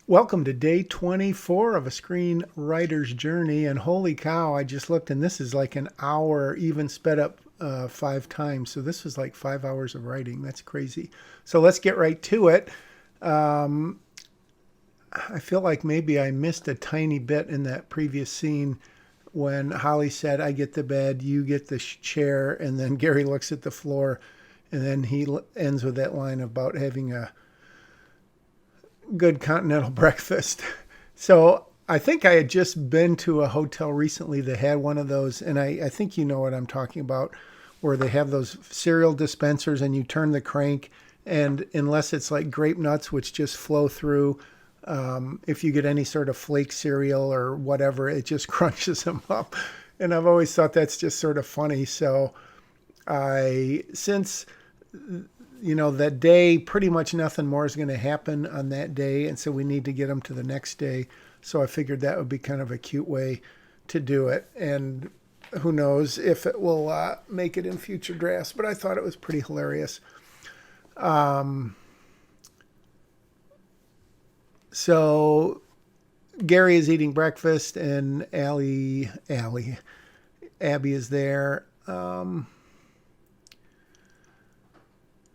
Welcome to day 24 of a screenwriter's journey. And holy cow, I just looked and this is like an hour, even sped up 5 times. So this was like 5 hours of writing. That's crazy. So let's get right to it. Um, I feel like maybe I missed a tiny bit in that previous scene when Holly said, I get the bed, you get the chair. And then Gary looks at the floor. And then he ends with that line about having a good continental breakfast. So I think I had just been to a hotel recently that had one of those, and I think you know what I'm talking about, where they have those cereal dispensers and you turn the crank, and unless it's like grape nuts, which just flow through, if you get any sort of flake cereal or whatever, it just crunches them up. And I've always thought that's just sort of funny. So since that day, pretty much nothing more is going to happen on that day. And so we need to get them to the next day. So I figured that would be kind of a cute way to do it. And who knows if it will make it in future drafts, but I thought it was pretty hilarious. Um, so Gary is eating breakfast and Abby is there.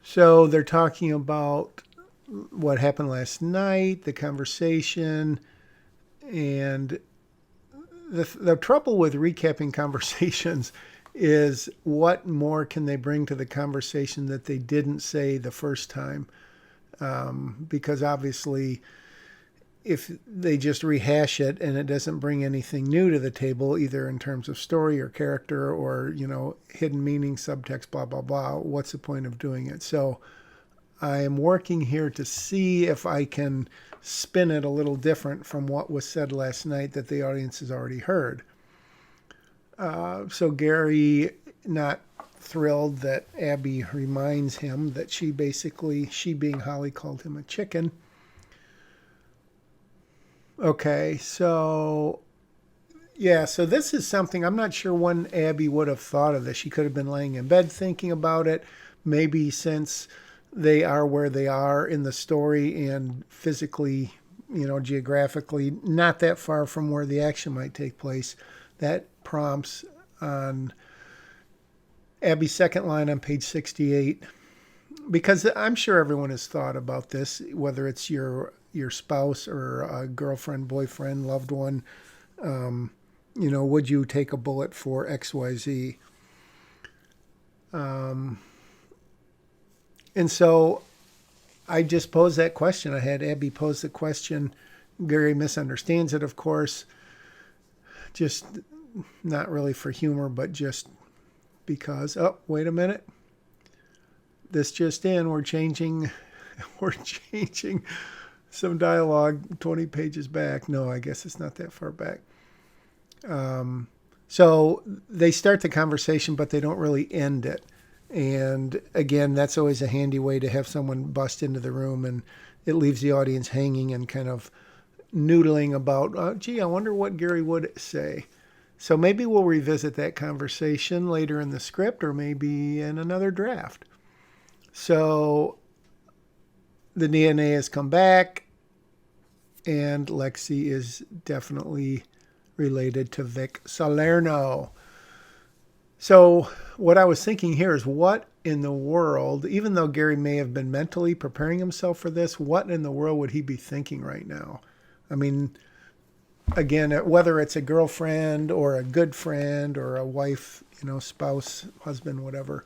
So they're talking about what happened last night, the conversation, and the trouble with recapping conversations is what more can they bring to the conversation that they didn't say the first time? Because obviously, if they just rehash it and it doesn't bring anything new to the table, either in terms of story or character or, hidden meaning, subtext, blah, blah, blah, what's the point of doing it? So I am working here to see if I can spin it a little different from what was said last night that the audience has already heard. So Gary, not thrilled that Abby reminds him that she being Holly, called him a chicken. Okay, so so this is something I'm not sure when Abby would have thought of this. She could have been laying in bed thinking about it. Maybe since they are where they are in the story and physically, geographically, not that far from where the action might take place, that prompts on Abby's second line on page 68. Because I'm sure everyone has thought about this, whether it's your spouse or a girlfriend, boyfriend, loved one. Would you take a bullet for XYZ? And so I just posed that question. I had Abby pose the question. Gary misunderstands it, of course, just not really for humor, but just because. Oh, wait a minute. This just in, we're changing some dialogue 20 pages back. No, I guess it's not that far back. So they start the conversation, but they don't really end it. And again, that's always a handy way to have someone bust into the room and it leaves the audience hanging and kind of noodling about, gee, I wonder what Gary would say. So maybe we'll revisit that conversation later in the script or maybe in another draft. So the DNA has come back and Lexi is definitely related to Vic Salerno. So what I was thinking here is what in the world, even though Gary may have been mentally preparing himself for this, what in the world would he be thinking right now? I mean, again, whether it's a girlfriend or a good friend or a wife, spouse, husband, whatever,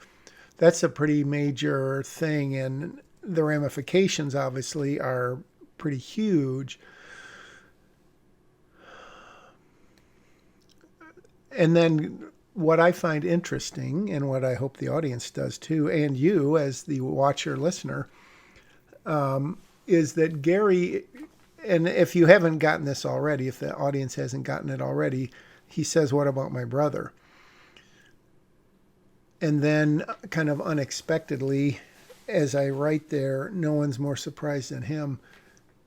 that's a pretty major thing. And the ramifications obviously are pretty huge. And then what I find interesting, and what I hope the audience does too, and you as the watcher listener, is that Gary, and if you haven't gotten this already, if the audience hasn't gotten it already, he says, "What about my brother?" And then kind of unexpectedly, as I write there, no one's more surprised than him.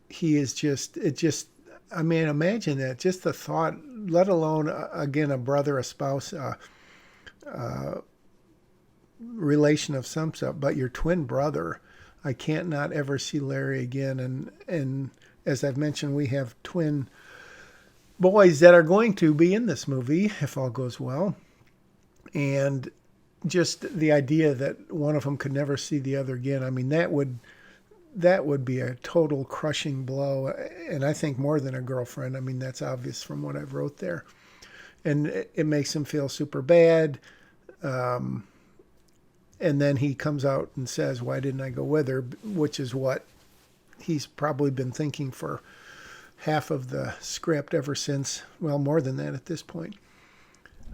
He is I mean, imagine that, just the thought, let alone, again, a brother, a spouse, relation of some sort, but your twin brother. I can't not ever see Larry again. And as I've mentioned, we have twin boys that are going to be in this movie if all goes well. And just the idea that one of them could never see the other again, I mean, that would be a total crushing blow. And I think more than a girlfriend. I mean, that's obvious from what I've wrote there. And it makes him feel super bad. And then he comes out and says, why didn't I go with her? Which is what he's probably been thinking for half of the script ever since, well, more than that at this point.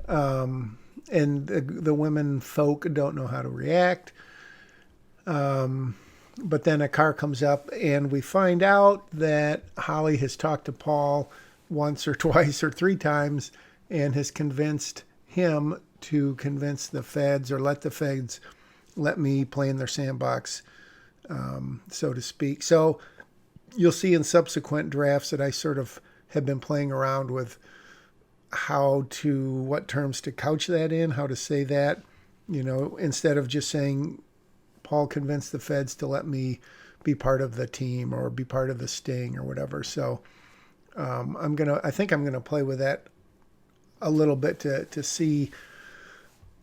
And the women folk don't know how to react. But then a car comes up and we find out that Holly has talked to Paul once or twice or three times and has convinced him to convince the feds or let the feds let me play in their sandbox, so to speak. So you'll see in subsequent drafts that I sort of have been playing around with what terms to couch that in, how to say that, instead of just saying Paul convinced the feds to let me be part of the team or be part of the sting or whatever. So I think I'm gonna play with that a little bit to see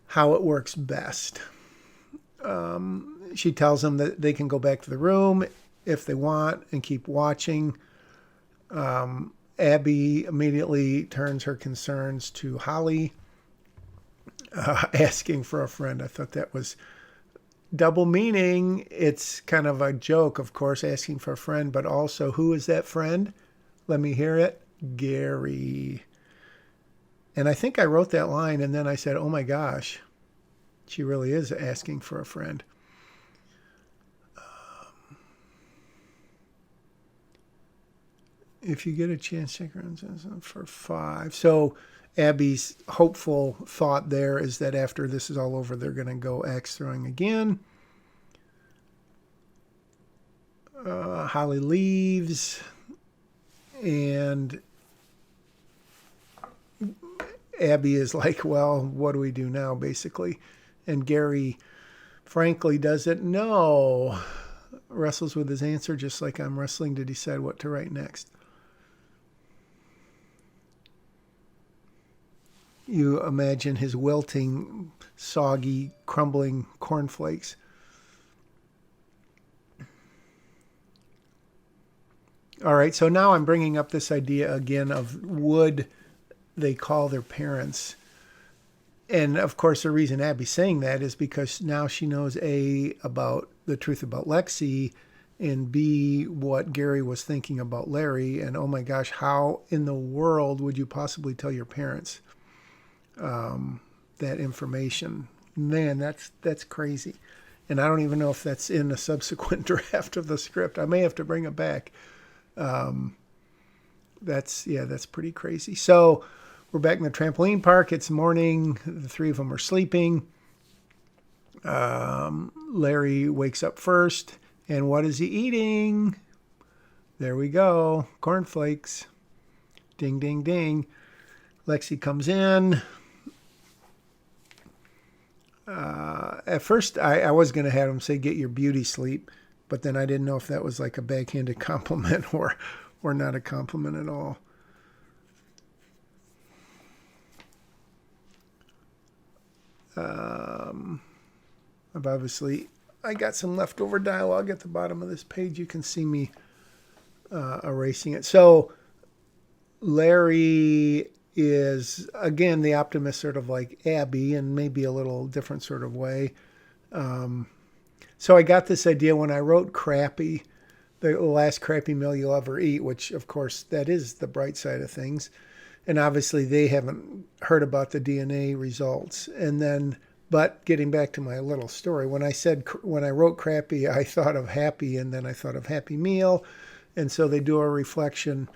how it works best. She tells them that they can go back to the room if they want and keep watching. Abby immediately turns her concerns to Holly, asking for a friend. I thought that was double meaning. It's kind of a joke, of course, asking for a friend, but also, who is that friend? Let me hear it. Gary. And I think I wrote that line and then I said, oh my gosh, she really is asking for a friend. If you get a chance, check her for 5. So Abby's hopeful thought there is that after this is all over, they're going to go axe throwing again. Holly leaves, and Abby is like, well, what do we do now, basically? And Gary, frankly, doesn't know. Wrestles with his answer just like I'm wrestling to decide what to write next. You imagine his wilting, soggy, crumbling cornflakes. All right, so now I'm bringing up this idea again of would they call their parents? And of course, the reason Abby's saying that is because now she knows A, about the truth about Lexi, and B, what Gary was thinking about Larry. And oh my gosh, how in the world would you possibly tell your parents that information? Man, that's crazy. And I don't even know if that's in a subsequent draft of the script. I may have to bring it back. That's pretty crazy. So we're back in the trampoline park. It's morning. The three of them are sleeping. Larry wakes up first. And what is he eating? There we go. Cornflakes. Ding, ding, ding. Lexi comes in. At first, I was going to have him say, get your beauty sleep. But then I didn't know if that was like a backhanded compliment or not a compliment at all. I got some leftover dialogue at the bottom of this page. You can see me erasing it. So Larry is, again, the optimist, sort of like Abby, and maybe a little different sort of way. So I got this idea when I wrote Crappy, the last crappy meal you'll ever eat, which, of course, that is the bright side of things. And obviously they haven't heard about the DNA results. And then, but getting back to my little story, when I wrote Crappy, I thought of Happy, and then I thought of Happy Meal. And so they do a reflection,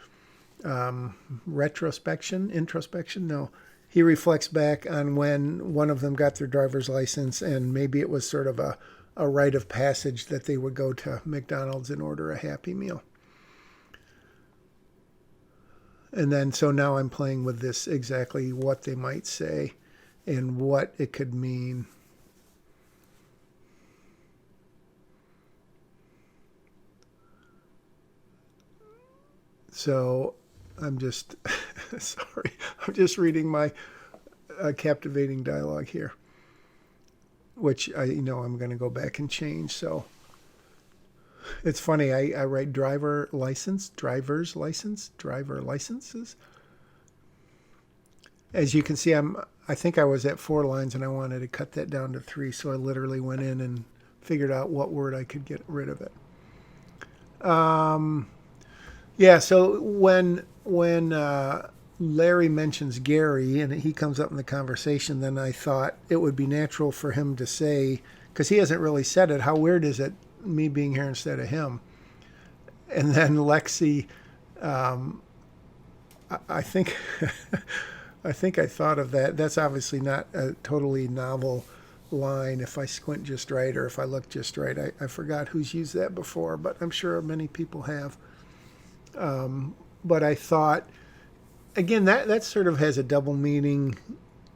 introspection. No, he reflects back on when one of them got their driver's license, and maybe it was sort of a rite of passage that they would go to McDonald's and order a Happy Meal. And then, so now I'm playing with this, exactly what they might say and what it could mean. So I'm just sorry. I'm just reading my captivating dialogue here, which I'm going to go back and change. So it's funny. I write driver's licenses. As you can see, I think I was at 4 lines and I wanted to cut that down to 3. So I literally went in and figured out what word I could get rid of it. Yeah. So when Larry mentions Gary and he comes up in the conversation, then I thought it would be natural for him to say, because he hasn't really said it, how weird is it me being here instead of him? And then Lexi, I think I think I thought of that. That's obviously not a totally novel line if I squint just right or if I look just right. I forgot who's used that before, but I'm sure many people have. But I thought, again, that sort of has a double meaning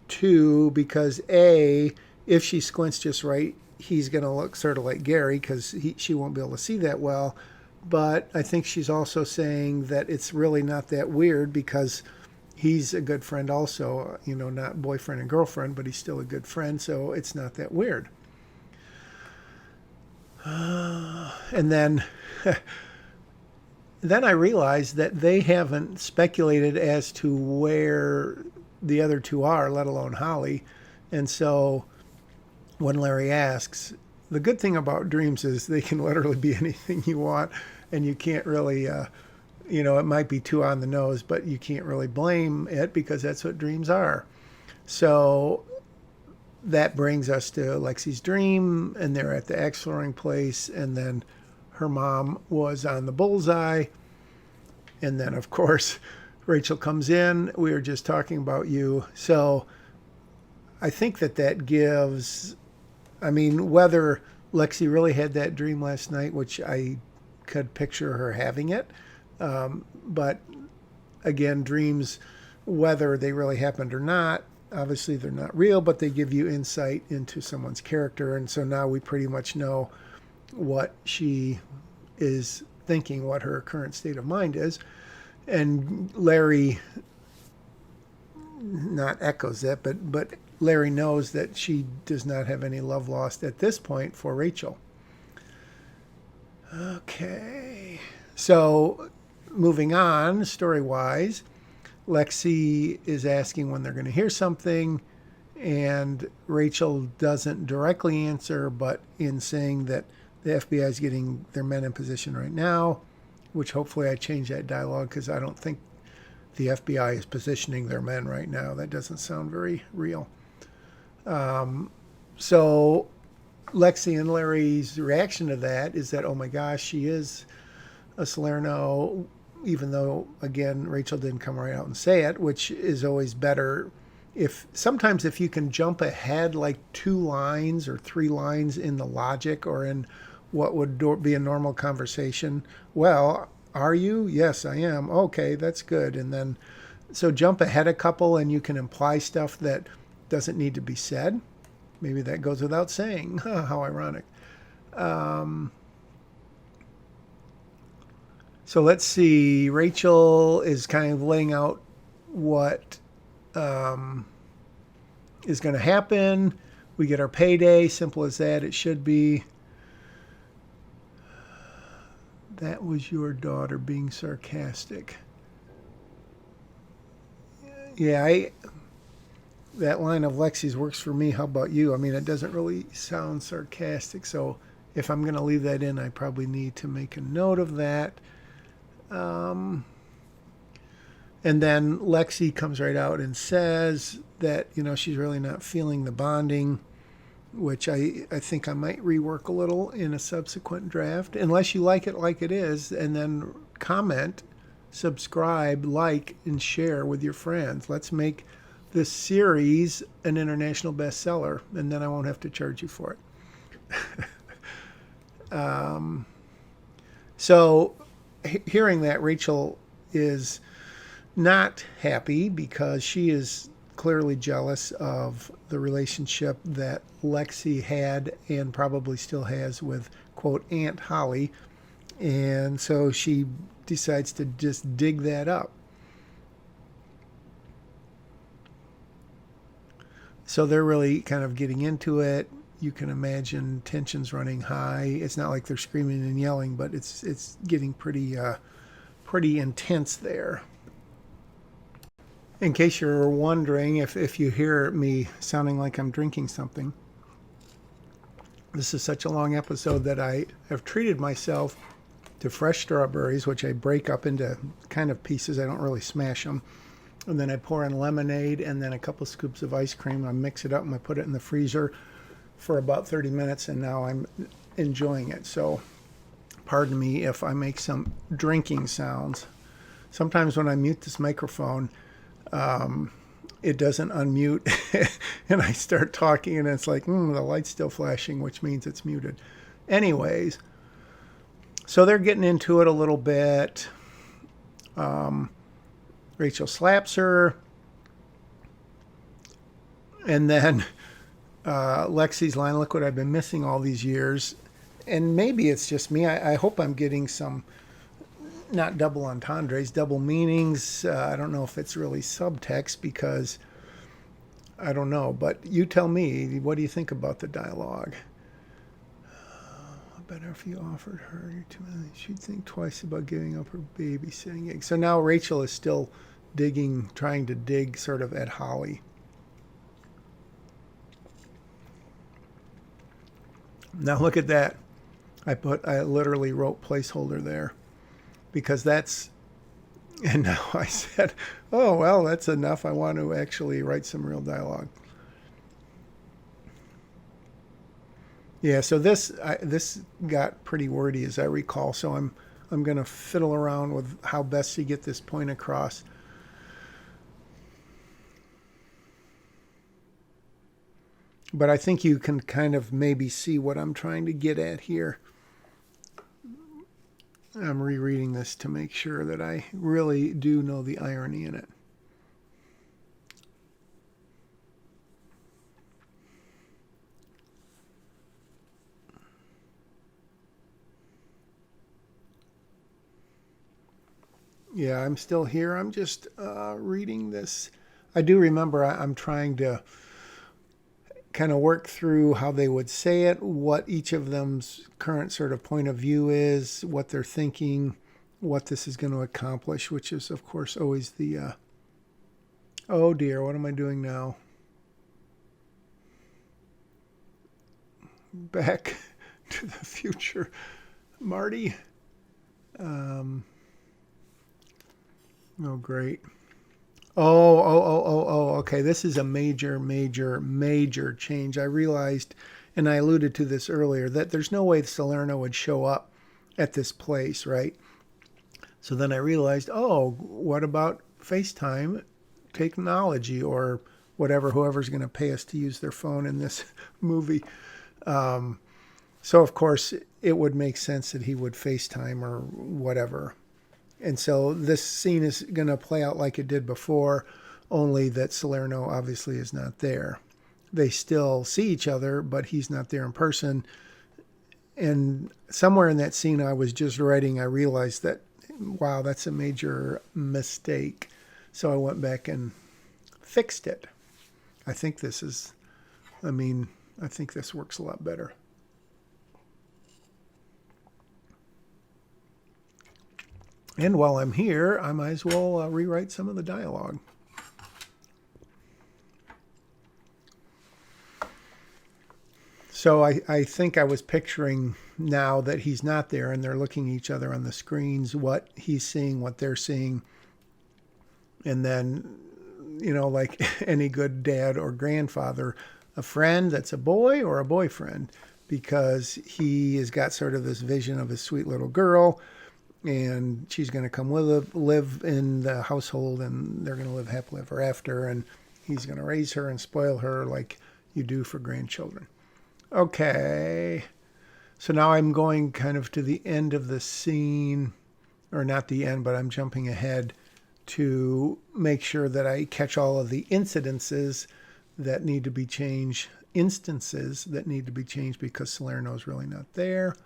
too, because A, if she squints just right, he's going to look sort of like Gary because she won't be able to see that well. But I think she's also saying that it's really not that weird because he's a good friend also, not boyfriend and girlfriend, but he's still a good friend, so it's not that weird. And then then I realized that they haven't speculated as to where the other two are, let alone Holly. And so when Larry asks, the good thing about dreams is they can literally be anything you want, and you can't really it might be too on the nose, but you can't really blame it because that's what dreams are. So that brings us to Lexi's dream, and they're at the exploring place, and then her mom was on the bullseye. And then, of course, Rachel comes in. We were just talking about you. So I think that gives, whether Lexi really had that dream last night, which I could picture her having it, but again, dreams, whether they really happened or not, obviously they're not real, but they give you insight into someone's character. And so now we pretty much know what she is thinking, what her current state of mind is. And Larry not echoes that, but Larry knows that she does not have any love lost at this point for Rachel. Okay. So moving on, story-wise, Lexi is asking when they're going to hear something, and Rachel doesn't directly answer, but in saying that the FBI is getting their men in position right now, which hopefully I change that dialogue because I don't think the FBI is positioning their men right now. That doesn't sound very real. So Lexi and Larry's reaction to that is that, oh my gosh, she is a Salerno, even though, again, Rachel didn't come right out and say it, which is always better. Sometimes if you can jump ahead like 2 lines or 3 lines in the logic or in what would be a normal conversation. Well, are you? Yes, I am. Okay, that's good. And then, so jump ahead a couple and you can imply stuff that doesn't need to be said. Maybe that goes without saying. How ironic. So let's see. Rachel is kind of laying out what is going to happen. We get our payday. Simple as that. It should be. That was your daughter being sarcastic. Yeah, that line of Lexi's works for me. How about you? It doesn't really sound sarcastic. So if I'm going to leave that in, I probably need to make a note of that. And then Lexi comes right out and says that, she's really not feeling the bonding, which I think I might rework a little in a subsequent draft, unless you like it like it is, and then comment, subscribe, like, and share with your friends. Let's make this series an international bestseller, and then I won't have to charge you for it. So hearing that, Rachel is not happy because she is clearly jealous of the relationship that Lexi had and probably still has with, quote, Aunt Holly. And so she decides to just dig that up. So they're really kind of getting into it. You can imagine tensions running high. It's not like they're screaming and yelling, but it's getting pretty intense there. In case you're wondering, if you hear me sounding like I'm drinking something, this is such a long episode that I have treated myself to fresh strawberries, which I break up into kind of pieces. I don't really smash them. And then I pour in lemonade and then a couple scoops of ice cream. I mix it up and I put it in the freezer for about 30 minutes, and now I'm enjoying it. So pardon me if I make some drinking sounds. Sometimes when I mute this microphone, it doesn't unmute and I start talking and it's like, the light's still flashing, which means it's muted. Anyways, so they're getting into it a little bit. Rachel slaps her. And then Lexi's line, look what I've been missing all these years. And maybe it's just me. I hope I'm getting some, not double entendres, double meanings. I don't know if it's really subtext because I don't know. But you tell me, what do you think about the dialogue? Better if you offered her your 2 million. She'd think twice about giving up her babysitting gig. So now Rachel is still trying to dig sort of at Holly. Now look at that. I literally wrote placeholder there because that's, and now I said, oh, well, that's enough. I want to actually write some real dialogue. Yeah, so this got pretty wordy as I recall, so I'm going to fiddle around with how best to get this point across. But I think you can kind of maybe see what I'm trying to get at here. I'm rereading this to make sure that I really do know the irony in it. Yeah, I'm still here. I'm just reading this. I do remember I'm trying to kind of work through how they would say it, what each of them's current sort of point of view is, what they're thinking, what this is going to accomplish, which is, of course, always the, oh dear, what am I doing now? Back to the Future. Marty. Oh, great. Oh, okay. This is a major change. I realized, and I alluded to this earlier, that there's no way Salerno would show up at this place, right? So then I realized, oh, what about FaceTime technology or whatever, whoever's going to pay us to use their phone in this movie. So, of course, it would make sense that he would FaceTime or whatever. And so this scene is going to play out like it did before, only that Salerno obviously is not there. They still see each other, but he's not there in person. And somewhere in that scene I was just writing, I realized that, wow, that's a major mistake. So I went back and fixed it. I think this works a lot better. And while I'm here, I might as well rewrite some of the dialogue. So I think I was picturing now that he's not there and they're looking at each other on the screens, what he's seeing, what they're seeing. And then, like any good dad or grandfather, a friend that's a boy or a boyfriend, because he has got sort of this vision of his sweet little girl. And she's going to come live in the household, and they're going to live happily ever after. And he's going to raise her and spoil her like you do for grandchildren. Okay. So now I'm going kind of to the end of the scene, or not the end, but I'm jumping ahead to make sure that I catch all of the instances that need to be changed because Salerno is really not there.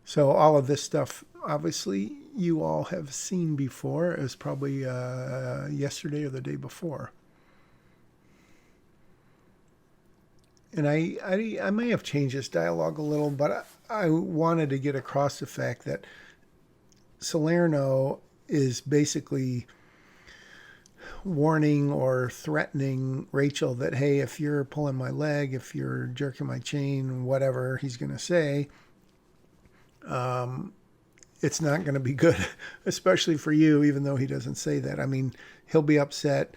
So all of this stuff, obviously, you all have seen before. It was probably yesterday or the day before. And I may have changed this dialogue a little, but I wanted to get across the fact that Salerno is basically warning or threatening Rachel that, hey, if you're pulling my leg, if you're jerking my chain, whatever he's going to say, it's not going to be good, especially for you, even though he doesn't say that. I mean, he'll be upset.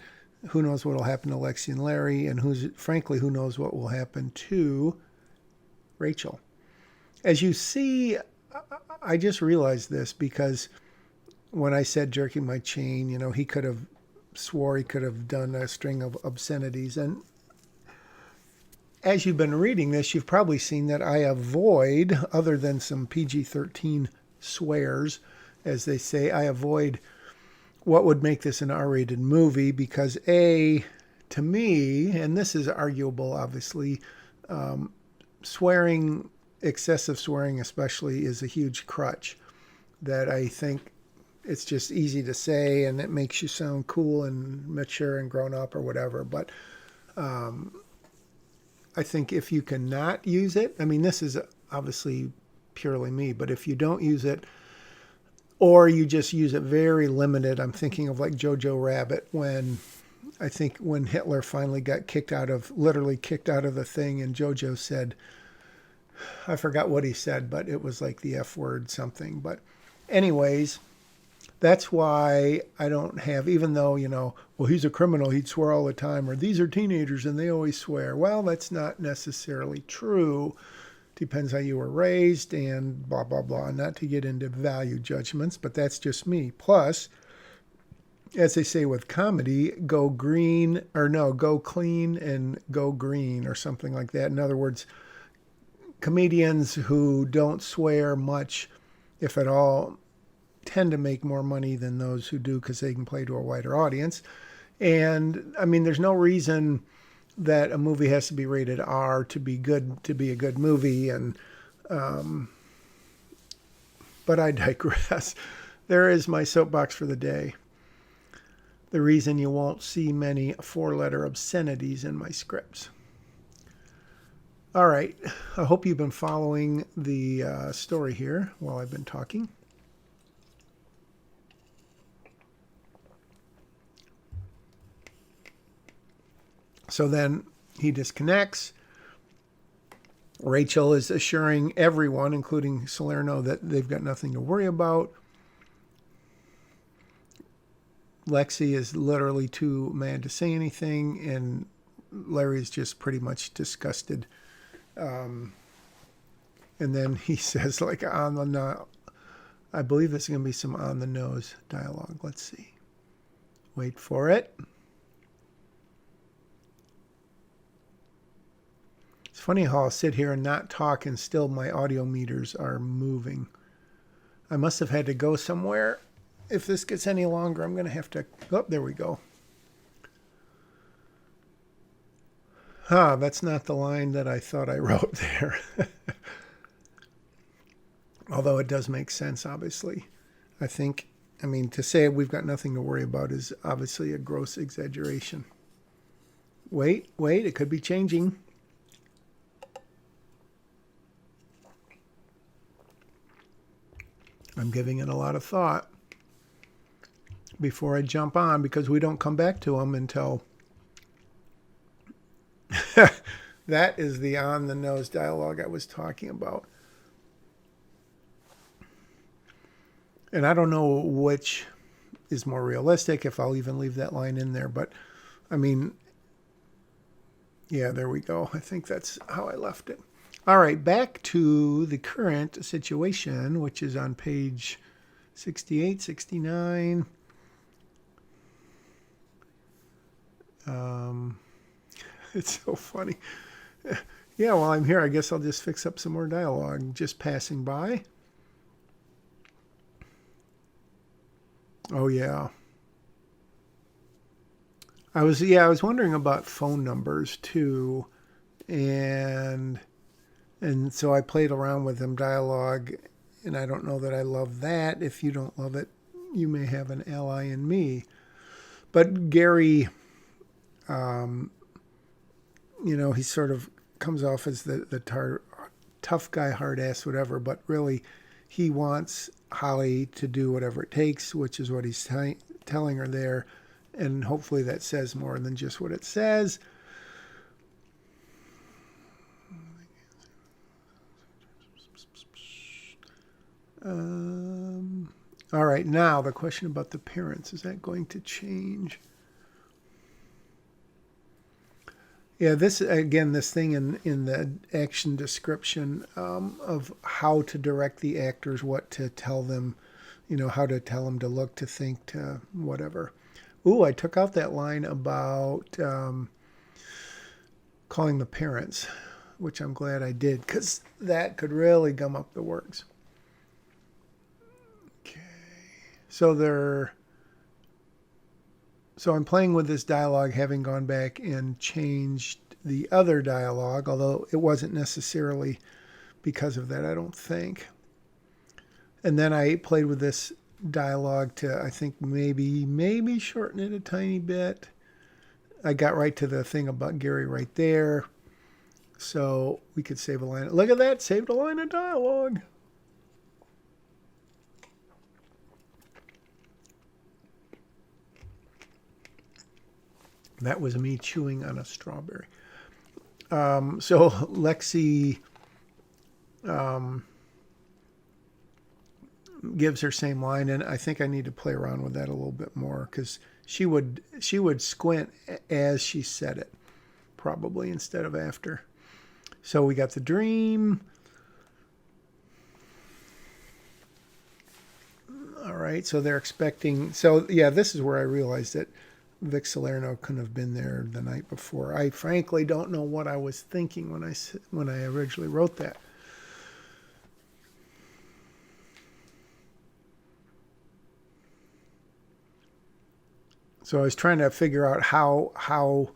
Who knows what will happen to Lexi and Larry, and frankly, who knows what will happen to Rachel. As you see, I just realized this because when I said jerking my chain, he could have swore he could have done a string of obscenities. And as you've been reading this, you've probably seen that I avoid, other than some PG-13 swears, as they say, I avoid what would make this an R-rated movie because, A, to me, and this is arguable, obviously, swearing, excessive swearing especially, is a huge crutch that I think it's just easy to say and it makes you sound cool and mature and grown up or whatever. But I think if you cannot use it, I mean, this is obviously purely me, but if you don't use it or you just use it very limited, I'm thinking of like Jojo Rabbit when Hitler finally got literally kicked out of the thing and Jojo said, I forgot what he said, but it was like the F word something. But anyways, that's why I don't have, even though, well, he's a criminal, he'd swear all the time, or these are teenagers and they always swear. Well, that's not necessarily true. Depends how you were raised and blah, blah, blah. Not to get into value judgments, but that's just me. Plus, as they say with comedy, go clean and go green or something like that. In other words, comedians who don't swear much, if at all, tend to make more money than those who do because they can play to a wider audience. And I mean, there's no reason that a movie has to be rated R to be good, to be a good movie. And but I digress. There is my soapbox for the day. The reason you won't see many 4-letter obscenities in my scripts. All right. I hope you've been following the story here while I've been talking. So then he disconnects. Rachel is assuring everyone, including Salerno, that they've got nothing to worry about. Lexi is literally too mad to say anything, and Larry's just pretty much disgusted. And then he says, like, I believe it's going to be some on-the-nose dialogue. Let's see. Wait for it. It's funny how I'll sit here and not talk and still my audio meters are moving. I must have had to go somewhere. If this gets any longer, I'm going to have to... Oh, there we go. That's not the line that I thought I wrote there. Although it does make sense, obviously. To say we've got nothing to worry about is obviously a gross exaggeration. Wait, it could be changing. I'm giving it a lot of thought before I jump on because we don't come back to them until... That is the on-the-nose dialogue I was talking about. And I don't know which is more realistic, if I'll even leave that line in there. But, I mean, yeah, there we go. I think that's how I left it. All right, back to the current situation, which is on page 68, 69. It's so funny. Yeah, while I'm here, I guess I'll just fix up some more dialogue. Just passing by. Oh, yeah. I was wondering about phone numbers, too. And so I played around with them dialogue and I don't know that I love that. If you don't love it, you may have an ally in me. But Gary, he sort of comes off as the tough guy, hard ass, whatever, but really he wants Holly to do whatever it takes, which is what he's telling her there. And hopefully that says more than just what it says. All right, now the question about the parents, is that going to change? Yeah, this thing in the action description of how to direct the actors, what to tell them, how to tell them to look, to think, to whatever. Ooh, I took out that line about calling the parents, which I'm glad I did, because that could really gum up the works. Okay, so I'm playing with this dialogue, having gone back and changed the other dialogue, although it wasn't necessarily because of that, I don't think. And then I played with this dialogue to, I think, maybe shorten it a tiny bit. I got right to the thing about Gary right there. So we could save a line. Look at that, saved a line of dialogue. That was me chewing on a strawberry. So Lexi gives her same line, and I think I need to play around with that a little bit more, because she would squint as she said it, probably, instead of after. So we got the dream. All right, so they're expecting. So yeah, this is where I realized that Vic Salerno couldn't have been there the night before. I frankly don't know what I was thinking when I originally wrote that. So I was trying to figure out how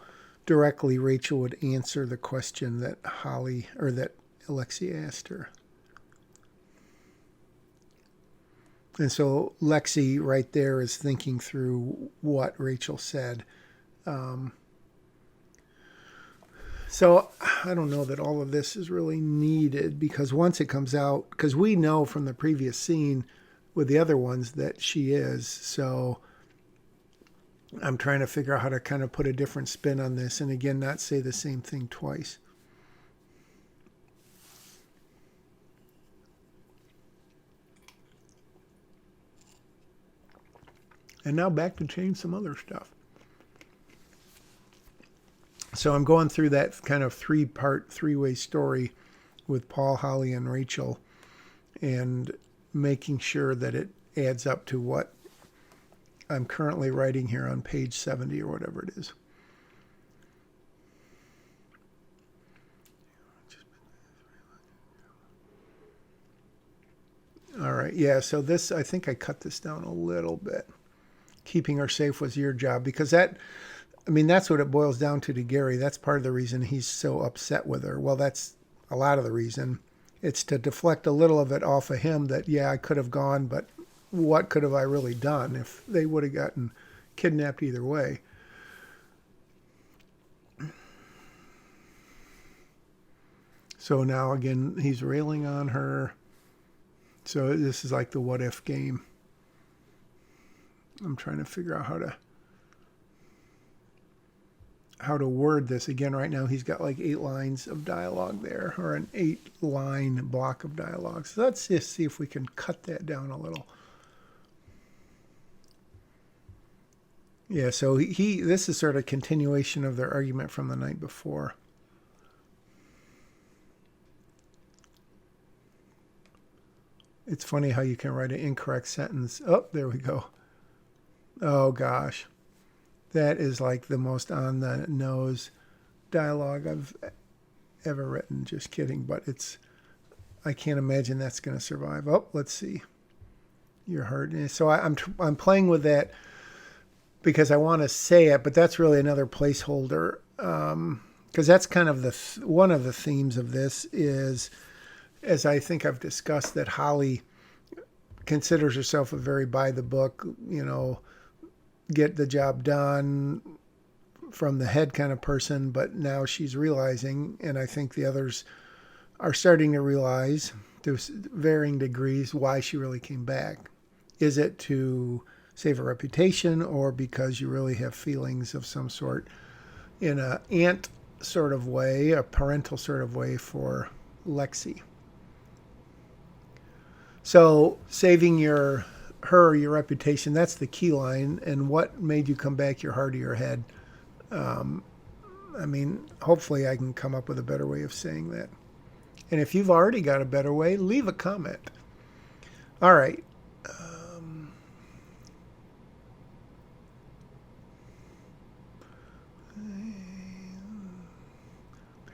directly Rachel would answer the question that Alexi asked her. And so Lexi right there is thinking through what Rachel said. So I don't know that all of this is really needed, because once it comes out, because we know from the previous scene with the other ones that she is. So I'm trying to figure out how to kind of put a different spin on this, and again, not say the same thing twice. And now back to change some other stuff. So I'm going through that kind of three-way story with Paul, Holly, and Rachel, and making sure that it adds up to what I'm currently writing here on page 70 or whatever it is. All right, yeah, so this, I think I cut this down a little bit. Keeping her safe was your job, because that's what it boils down to Gary. That's part of the reason he's so upset with her. Well, that's a lot of the reason. It's to deflect a little of it off of him that, yeah, I could have gone, but what could have I really done if they would have gotten kidnapped either way? So now, again, he's railing on her. So this is like the what if game. I'm trying to figure out how to word this. Again, right now he's got like 8 lines of dialogue there, or an 8-line block of dialogue. So let's just see if we can cut that down a little. Yeah, so this is sort of a continuation of their argument from the night before. It's funny how you can write an incorrect sentence. Oh, there we go. Oh, gosh. That is like the most on-the-nose dialogue I've ever written. Just kidding, but I can't imagine that's going to survive. Oh, let's see. Your heart. So I'm playing with that because I want to say it, but that's really another placeholder. Because that's kind of one of the themes of this is, as I think I've discussed, that Holly considers herself a very by the book, get the job done from the head kind of person, but now she's realizing, and I think the others are starting to realize to varying degrees why she really came back. Is it to save her reputation, or because you really have feelings of some sort in a aunt sort of way, a parental sort of way for Lexi? So saving your reputation, that's the key line. And what made you come back, your heart or your head? Hopefully I can come up with a better way of saying that. And if you've already got a better way, leave a comment. All right.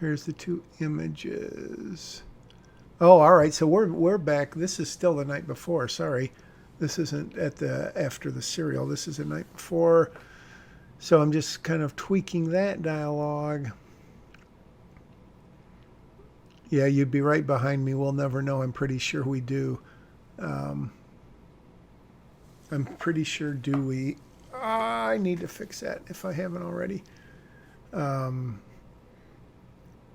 Here's the two images. Oh, all right. So we're back. This is still the night before. Sorry, this isn't after the serial. This is the night before. So I'm just kind of tweaking that dialogue. Yeah, you'd be right behind me. We'll never know. I'm pretty sure we do. I'm pretty sure do we. I need to fix that if I haven't already.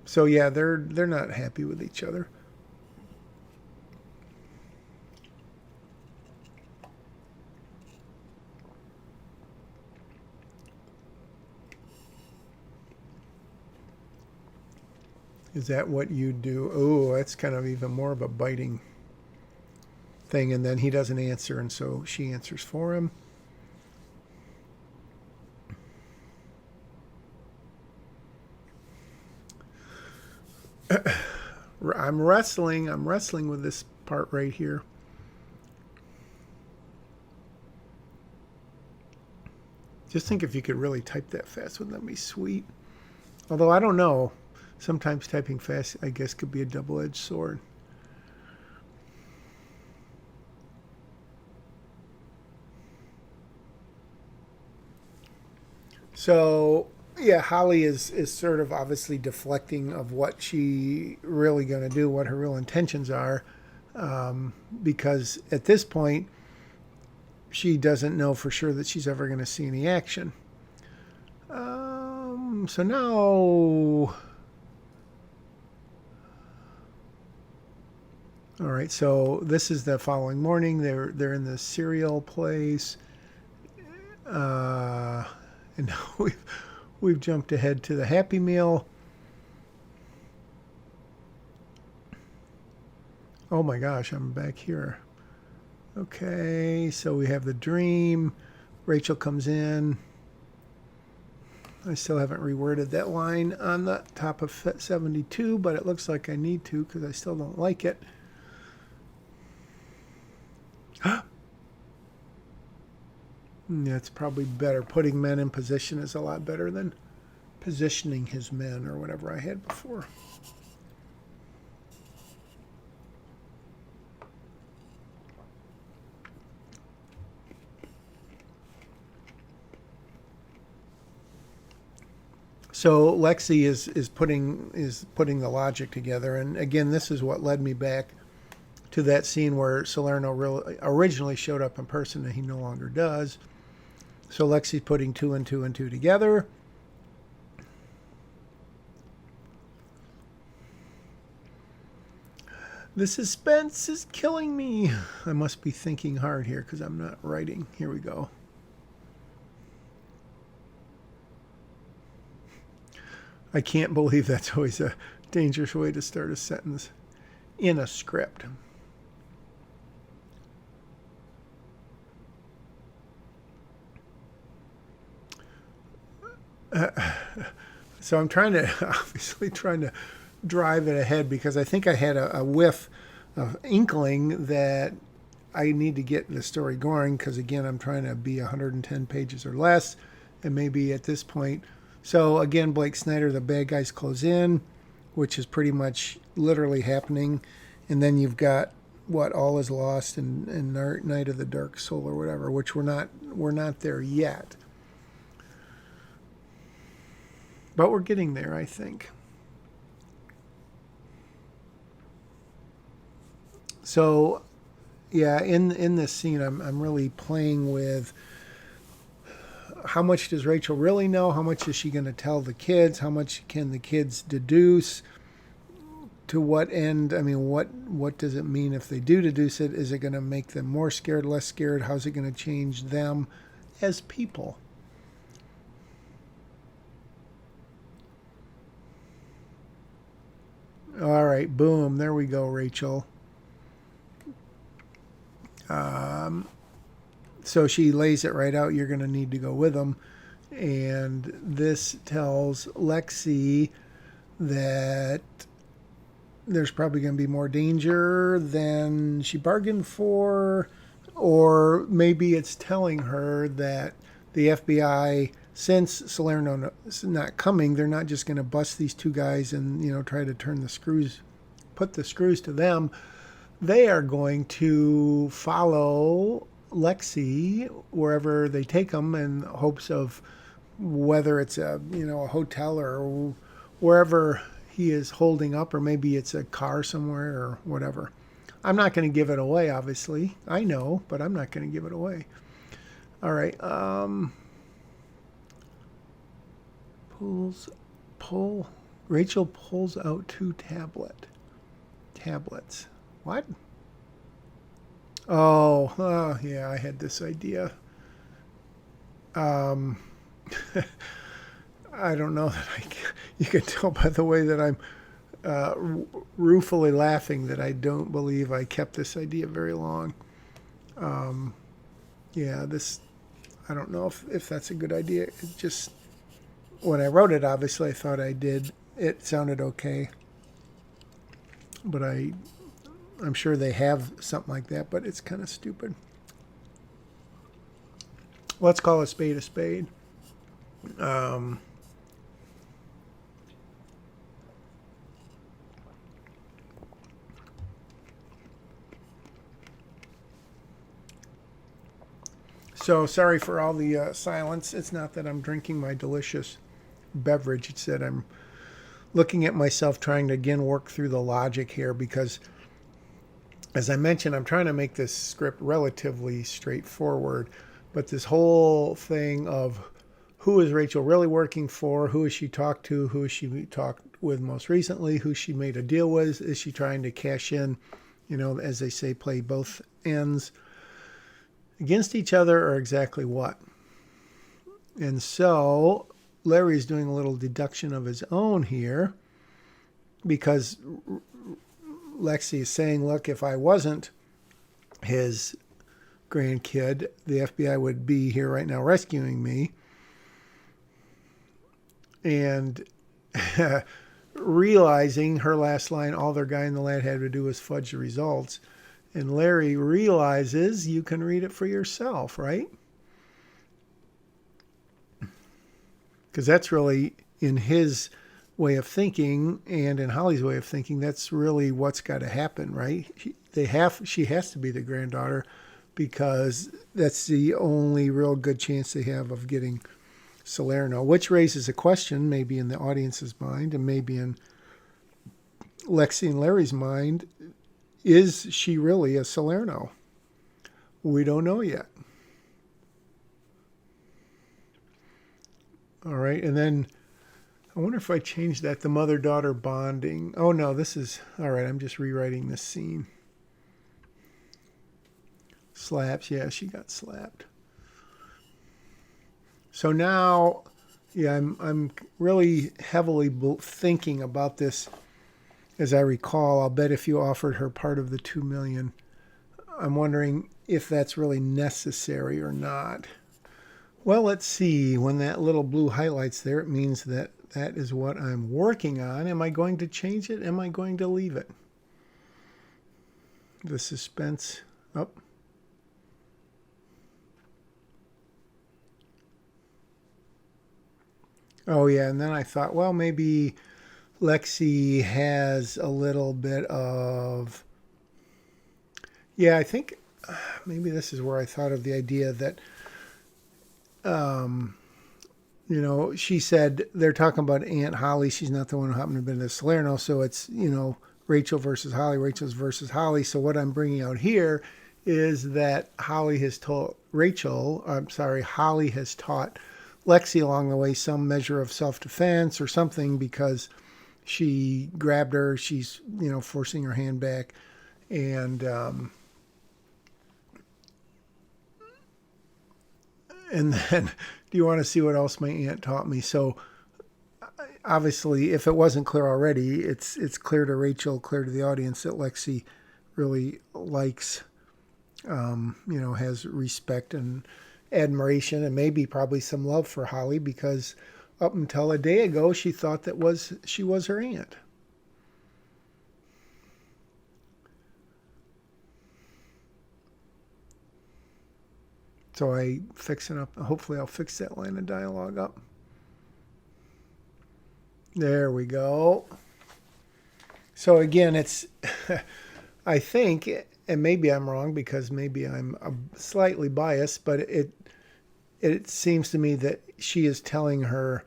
So yeah, they're not happy with each other. Is that what you do? Oh, that's kind of even more of a biting thing. And then he doesn't answer, and so she answers for him. I'm wrestling with this part right here. Just think if you could really type that fast, wouldn't that be sweet? Although I don't know. Sometimes typing fast, I guess, could be a double-edged sword. So, yeah, Holly is sort of obviously deflecting of what she really going to do, what her real intentions are, because at this point, she doesn't know for sure that she's ever going to see any action. So now... All right, so this is the following morning. They're in the cereal place, and now we've jumped ahead to the Happy Meal. Oh my gosh, I'm back here. Okay, so we have the dream. Rachel comes in. I still haven't reworded that line on the top of 72, but it looks like I need to because I still don't like it. That's probably better. Putting men in position is a lot better than positioning his men or whatever I had before. So Lexi is putting the logic together, and again, this is what led me back to that scene where Salerno originally showed up in person and he no longer does. So Lexi's putting two and two and two together. The suspense is killing me. I must be thinking hard here because I'm not writing. Here we go. I can't believe that's always a dangerous way to start a sentence in a script. So I'm obviously trying to drive it ahead because I think I had a whiff of inkling that I need to get the story going because, again, I'm trying to be 110 pages or less, and maybe at this point. So, again, Blake Snyder, the bad guys close in, which is pretty much literally happening. And then you've got All is Lost and Night of the Dark Soul or whatever, which we're not there yet. But we're getting there, I think. So, yeah, in this scene, I'm really playing with how much does Rachel really know? How much is she going to tell the kids? How much can the kids deduce? To what end? I mean, what does it mean if they do deduce it? Is it going to make them more scared, less scared? How's it going to change them as people? All right, boom, there we go, Rachel. Um, so she lays it right out. You're going to need to go with them. And this tells Lexi that there's probably going to be more danger than she bargained for. Or maybe it's telling her that the FBI, since Salerno is not coming, they're not just going to bust these two guys and, try to turn the screws, put the screws to them. They are going to follow Lexi wherever they take them in hopes of whether it's a hotel or wherever he is holding up, or maybe it's a car somewhere or whatever. I'm not going to give it away, obviously. I know, but I'm not going to give it away. All right. Pull. Rachel pulls out two tablets. What? Oh, yeah, I had this idea. Um, I don't know that you can tell by the way that I'm ruefully laughing that I don't believe I kept this idea very long. Um, yeah, I don't know if that's a good idea. It just, when I wrote it, obviously I thought I did. It sounded okay. But I'm sure they have something like that, but it's kind of stupid. Let's call a spade a spade. Um, so sorry for all the silence. It's not that I'm drinking my delicious beverage. It's that I'm looking at myself trying to again work through the logic here because, as I mentioned, I'm trying to make this script relatively straightforward. But this whole thing of who is Rachel really working for? Who has she talked to? Who has she talked with most recently? Who she made a deal with? Is she trying to cash in, as they say, play both ends against each other, or exactly what? And so Larry's doing a little deduction of his own here because Lexi is saying, look, if I wasn't his grandkid, the FBI would be here right now rescuing me. And realizing her last line, all their guy in the lad had to do was fudge the results. And Larry realizes you can read it for yourself, right? Because that's really in his way of thinking and in Holly's way of thinking, that's really what's got to happen, right? She has to be the granddaughter because that's the only real good chance they have of getting Salerno, which raises a question maybe in the audience's mind and maybe in Lexi and Larry's mind. Is she really a Salerno? We don't know yet. All right, and then I wonder if I change that, the mother-daughter bonding. Oh, no, this is... All right, I'm just rewriting this scene. Slaps. Yeah, she got slapped. So now, yeah, I'm really heavily thinking about this. As I recall, I'll bet if you offered her part of the $2 million, I'm wondering if that's really necessary or not. Well, let's see. When that little blue highlight's there, it means that that is what I'm working on. Am I going to change it? Am I going to leave it? The suspense. Oh. Oh, yeah. And then I thought, well, maybe Lexi has a little bit of... Yeah, I think maybe this is where I thought of the idea that, she said they're talking about Aunt Holly. She's not the one who happened to be in the Salerno. So it's, Rachel versus Holly, Rachel's versus Holly. So what I'm bringing out here is that Holly has taught Lexi along the way some measure of self-defense or something because she grabbed her. She's, forcing her hand back. And then, do you want to see what else my aunt taught me? So, obviously, if it wasn't clear already, it's clear to Rachel, clear to the audience that Lexi really likes, has respect and admiration and maybe probably some love for Holly because up until a day ago, she thought she was her aunt. So hopefully I'll fix that line of dialogue up. There we go. So again, it's, I think, and maybe I'm wrong because maybe I'm slightly biased, but it seems to me that she is telling her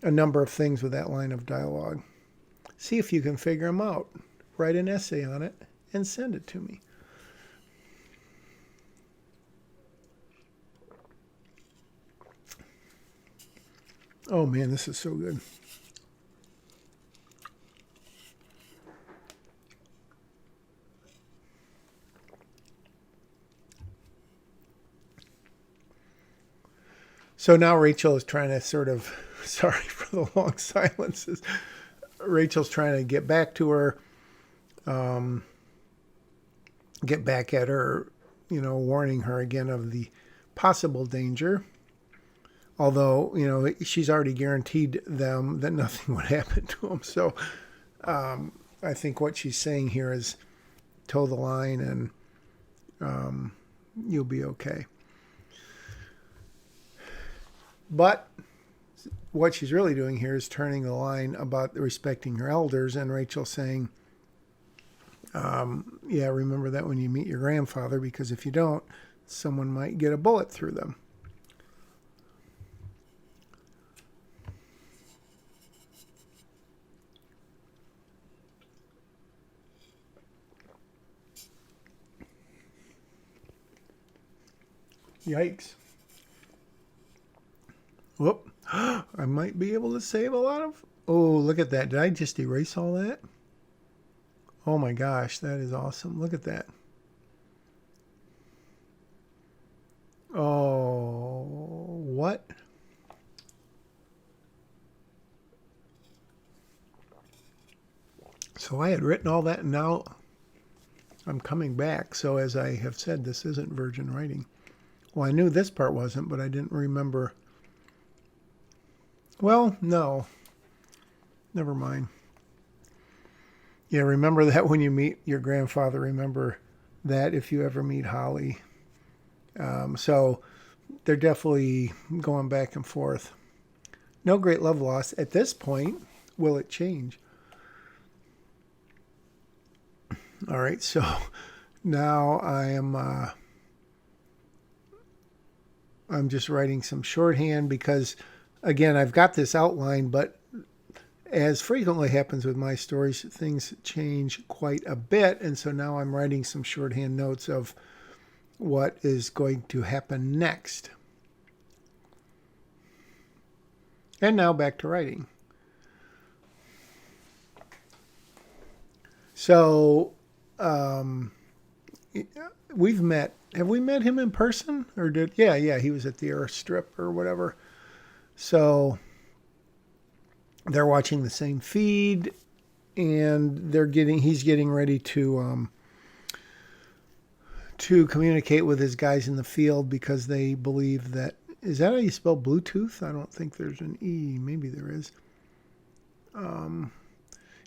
a number of things with that line of dialogue. See if you can figure them out. Write an essay on it and send it to me. Oh man, this is so good. So now Rachel is trying to sorry for the long silences. Rachel's trying to get back to her, get back at her, warning her again of the possible danger. Although, she's already guaranteed them that nothing would happen to them. So I think what she's saying here is toe the line and you'll be okay. But what she's really doing here is turning the line about respecting her elders, and Rachel saying, yeah, remember that when you meet your grandfather, because if you don't, someone might get a bullet through them. Yikes. Whoop. I might be able to save a lot of... Oh, look at that. Did I just erase all that? Oh my gosh, that is awesome. Look at that. Oh, what? So I had written all that and now I'm coming back. So as I have said, this isn't virgin writing. Well, I knew this part wasn't, but I didn't remember. Well, no. Never mind. Yeah, remember that when you meet your grandfather. Remember that if you ever meet Holly. So they're definitely going back and forth. No great love lost. At this point, will it change? All right, so now I'm just writing some shorthand because, again, I've got this outline, but as frequently happens with my stories, things change quite a bit. And so now I'm writing some shorthand notes of what is going to happen next. And now back to writing. So we've met. Have we met him in person? Or yeah, he was at the airstrip or whatever. So they're watching the same feed, and he's getting ready to communicate with his guys in the field because they believe that, is that how you spell Bluetooth? I don't think there's an E. Maybe there is.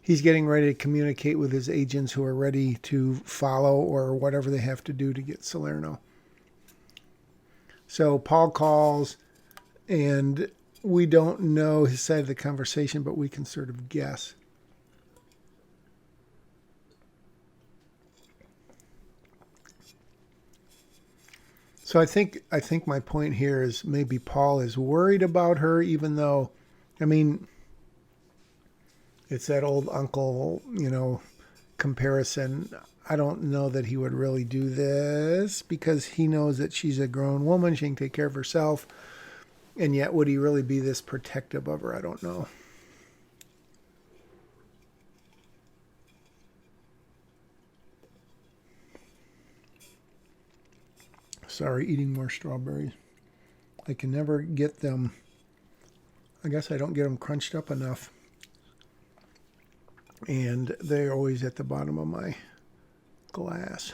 He's getting ready to communicate with his agents who are ready to follow or whatever they have to do to get Salerno. So Paul calls, and we don't know his side of the conversation, but we can sort of guess. So I think my point here is maybe Paul is worried about her, even though, I mean, it's that old uncle, comparison. I don't know that he would really do this because he knows that she's a grown woman. She can take care of herself. And yet, would he really be this protective of her? I don't know. Sorry, eating more strawberries. I can never get them. I guess I don't get them crunched up enough. And they're always at the bottom of my glass.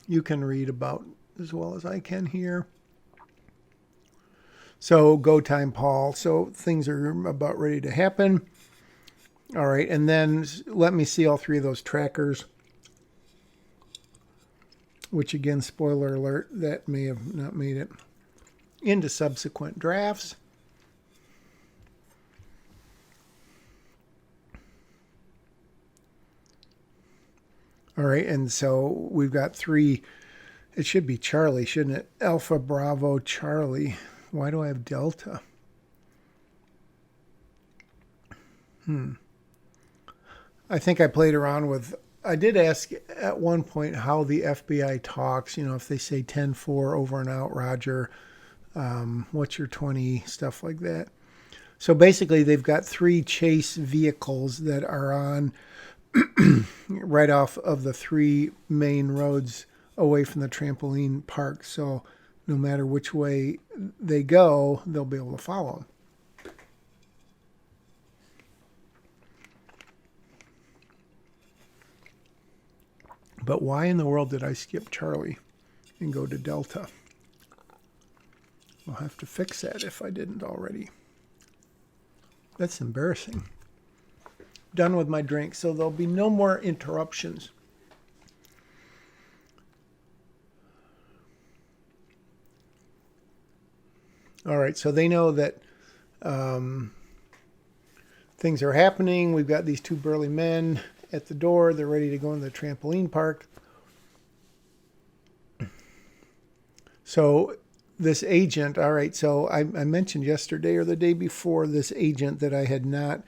You can read about as well as I can here. So go time, Paul. So things are about ready to happen. All right, and then let me see all three of those trackers, which again, spoiler alert, that may have not made it into subsequent drafts. All right, and so we've got three. It should be Charlie, shouldn't it? Alpha, Bravo, Charlie. Why do I have Delta? I think I played around with. I did ask at one point how the FBI talks. You know, if they say 10-4, over and out, Roger. What's your 20? Stuff like that. So basically, they've got three chase vehicles that are on right off of the three main roads away from the trampoline park. So no matter which way they go, they'll be able to follow them. But why in the world did I skip Charlie and go to Delta? I'll have to fix that if I didn't already. That's embarrassing. Done with my drink, so there'll be no more interruptions. All right, so they know that things are happening. We've got these two burly men at the door. They're ready to go into the trampoline park. So this agent, all right, so I mentioned yesterday or the day before this agent that I had not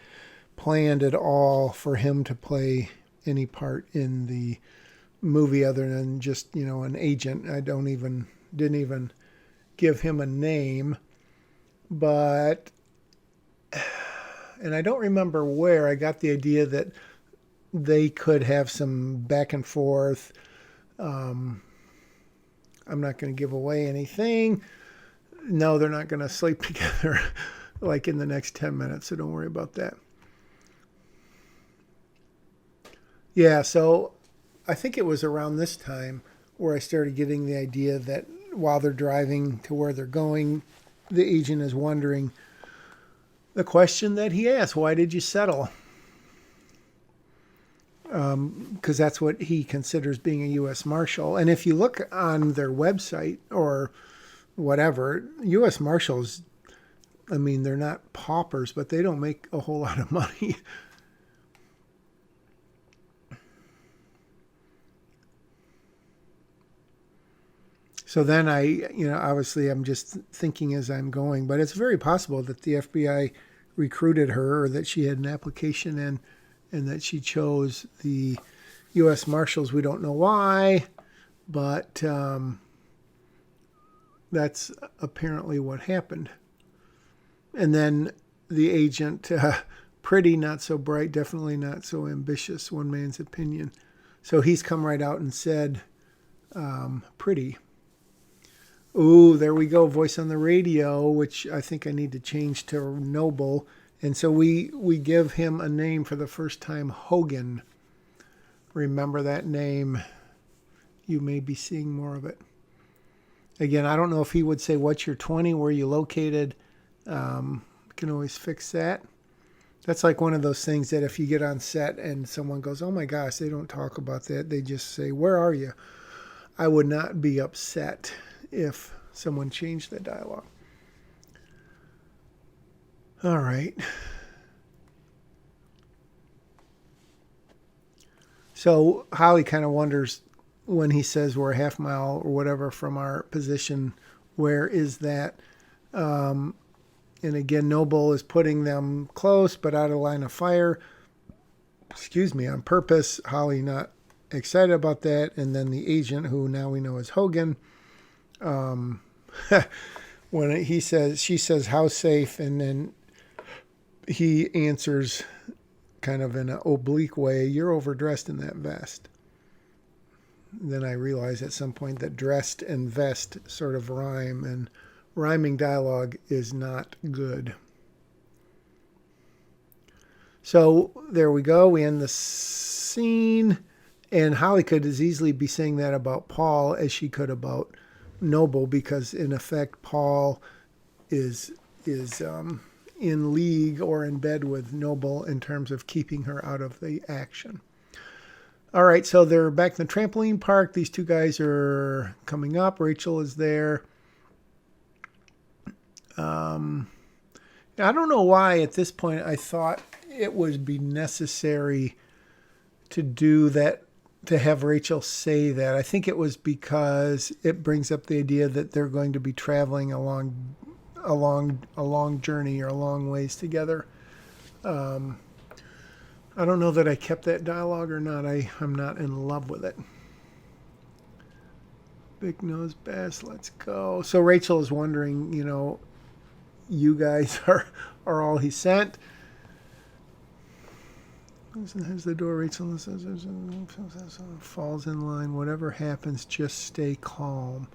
planned at all for him to play any part in the movie other than just, you know, an agent. I didn't even give him a name, but, and I don't remember where I got the idea that they could have some back and forth. I'm not going to give away anything. No, they're not going to sleep together like in the next 10 minutes, so don't worry about that. Yeah, so I think it was around this time where I started getting the idea that while they're driving to where they're going, the agent is wondering the question that he asked, why did you settle? Because that's what he considers being a U.S. Marshal. And if you look on their website or whatever, U.S. Marshals, I mean, they're not paupers, but they don't make a whole lot of money. So then obviously I'm just thinking as I'm going, but it's very possible that the FBI recruited her or that she had an application in and that she chose the U.S. Marshals. We don't know why, but that's apparently what happened. And then the agent, pretty, not so bright, definitely not so ambitious, one man's opinion. So he's come right out and said, pretty. Ooh, there we go. Voice on the radio, which I think I need to change to Noble. And so we give him a name for the first time, Hogan. Remember that name. You may be seeing more of it. Again, I don't know if he would say, what's your 20? Where are you located? Can always fix that. That's like one of those things that if you get on set and someone goes, oh my gosh, they don't talk about that. They just say, where are you? I would not be upset if someone changed the dialogue. All right. So Holly kind of wonders when he says we're a half mile or whatever from our position, where is that? And And again, Noble is putting them close but out of line of fire. Excuse me, on purpose. Holly not excited about that. And then the agent, who now we know is Hogan, when she says, how safe? And then he answers kind of in an oblique way, you're overdressed in that vest. Then I realized at some point that dressed and vest sort of rhyme, and rhyming dialogue is not good. So there we go. We end the scene. And Holly could as easily be saying that about Paul as she could about Noble, because in effect Paul is in league or in bed with Noble in terms of keeping her out of the action. All right, so they're back in the trampoline park. These two guys are coming up. Rachel is there. I don't know why at this point I thought it would be necessary to do that, to have Rachel say that. I think it was because it brings up the idea that they're going to be traveling a long journey or a long ways together. I don't know that I kept that dialogue or not. I'm not in love with it. Big nose bass, let's go. So Rachel is wondering, you guys are all he sent. Here's the door. Rachel says, falls in line. Whatever happens, just stay calm.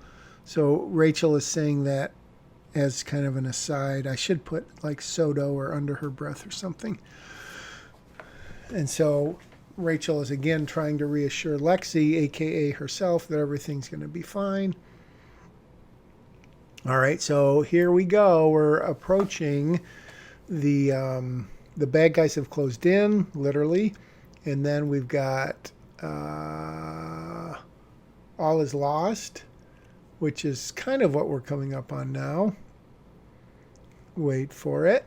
So Rachel is saying that as kind of an aside. I should put like Soto or under her breath or something. And so Rachel is again trying to reassure Lexi, a.k.a. herself, that everything's going to be fine. All right, so here we go. We're approaching the bad guys have closed in, literally. And then we've got All Is Lost, which is kind of what we're coming up on now. Wait for it.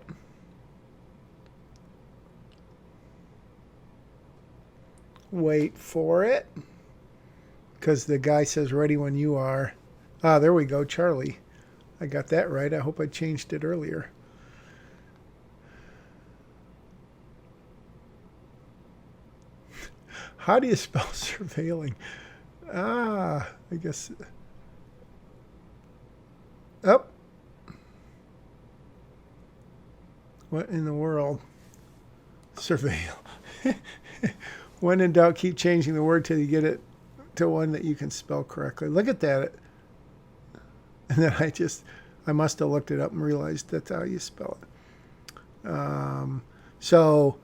Wait for it. Because the guy says, ready when you are. Ah, there we go, Charlie. I got that right. I hope I changed it earlier. How do you spell surveilling? I guess. Oh. What in the world? Surveil. When in doubt, keep changing the word till you get it to one that you can spell correctly. Look at that. And then I must have looked it up and realized that's how you spell it. So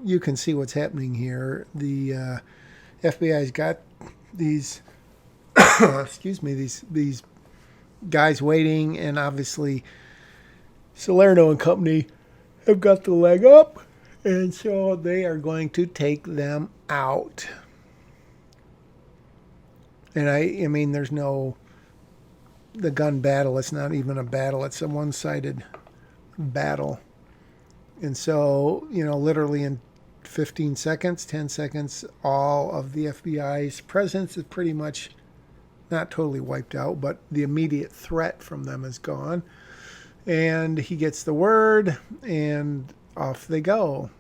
you can see what's happening here. The FBI's got these, these guys waiting, and obviously Salerno and company have got the leg up, and so they are going to take them out. And I mean, there's no the gun battle. It's not even a battle. It's a one-sided battle. And so, literally in 15 seconds, 10 seconds, all of the FBI's presence is pretty much not totally wiped out, but the immediate threat from them is gone. And he gets the word, and off they go.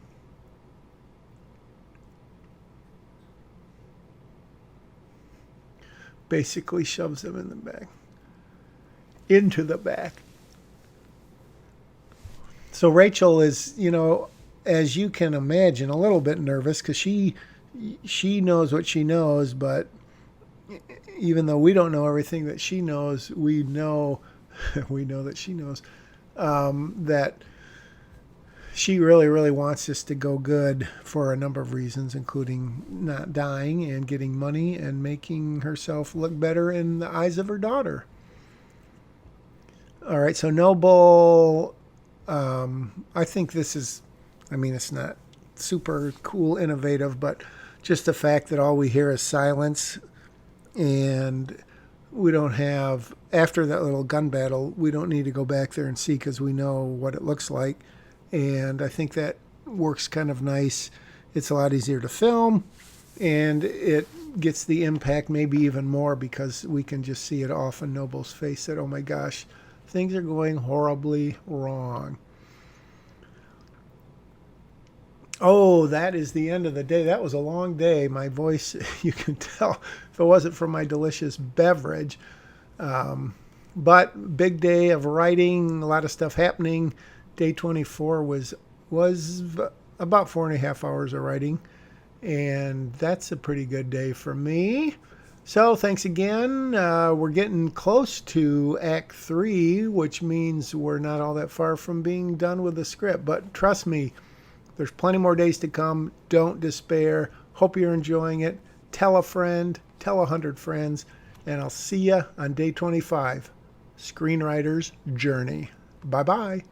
Basically shoves them in the back. Into the back. So Rachel is, as you can imagine, a little bit nervous because she knows what she knows, but even though we don't know everything that she knows, we know that she knows that she really, really wants this to go good for a number of reasons, including not dying and getting money and making herself look better in the eyes of her daughter. All right, so Noble, I think this is, it's not super cool, innovative, but just the fact that all we hear is silence, and we don't have, after that little gun battle, we don't need to go back there and see because we know what it looks like. And I think that works kind of nice. It's a lot easier to film, and it gets the impact maybe even more because we can just see it off in Noble's face that, oh my gosh, things are going horribly wrong. Oh, that is the end of the day. That was a long day. My voice, you can tell if it wasn't for my delicious beverage. But big day of writing, a lot of stuff happening. Day 24 was about 4.5 hours of writing, and that's a pretty good day for me. So thanks again. We're getting close to Act 3, which means we're not all that far from being done with the script. But trust me, there's plenty more days to come. Don't despair. Hope you're enjoying it. Tell a friend, tell 100 friends, and I'll see you on day 25, Screenwriter's Journey. Bye-bye.